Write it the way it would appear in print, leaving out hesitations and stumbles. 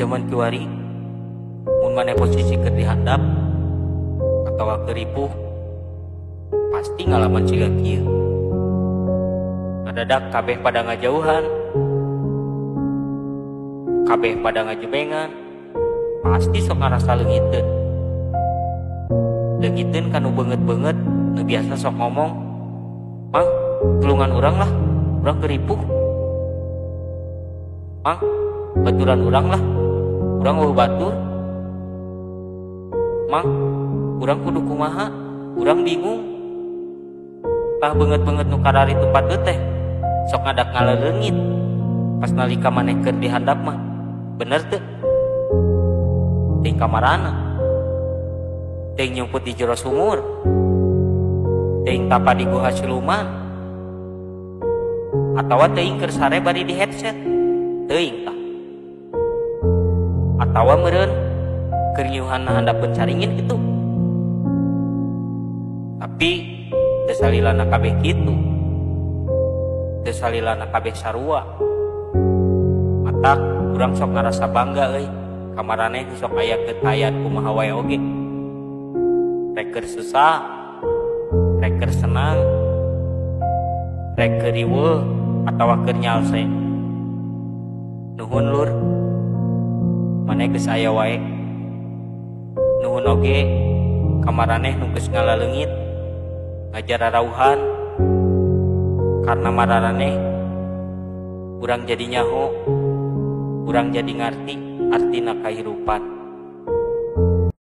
zaman kiwari mun maneh posisi keur dihandap atawa keur ripuh pasti ngalaman siga kieu. Ngadadak kabeh pada ngajauhan, kabeh pada ngajebengan, pasti sok ngarasa leungiteun. Leungiteun kanu beungeut-beungeut nu biasa sok ngomong, "Mang, tulungan urang lah, urang keur ripuh. Mang, baturan urang lah, urang eueuh batur. Mang, urang kudu kumaha, urang bingung." Tah beungeut-beungeut nu karari tempat teh sok ngadak ngaleungit pas nalika maneh keur dihandap mah. Bener teu? Teuing kamarana, teuing nyumput di jero sumur, teuing tapa di guha siluman, atawa teuing keur sare bari di headset, teuing tah. Atawa meureun keur nyuhan handapkeun caringin kitu. Tapi teu salilana kabeh kitu, teu salilana kabeh sarua. Matak urang sok ngarasa bangga euy, kamaraneh sok aya keut-hayat kumaha wae oge. Rek keur susah, rek keur senang, rek keur riweuh atawa keur nyalse. Nuhun lur, maneh geus aya wae. Nuhun oge kamaraneh nu geus ngalaleungit ngajar rarauhan, karena mararaneh urang jadi nyaho, urang jadi ngarti artina kahirupan.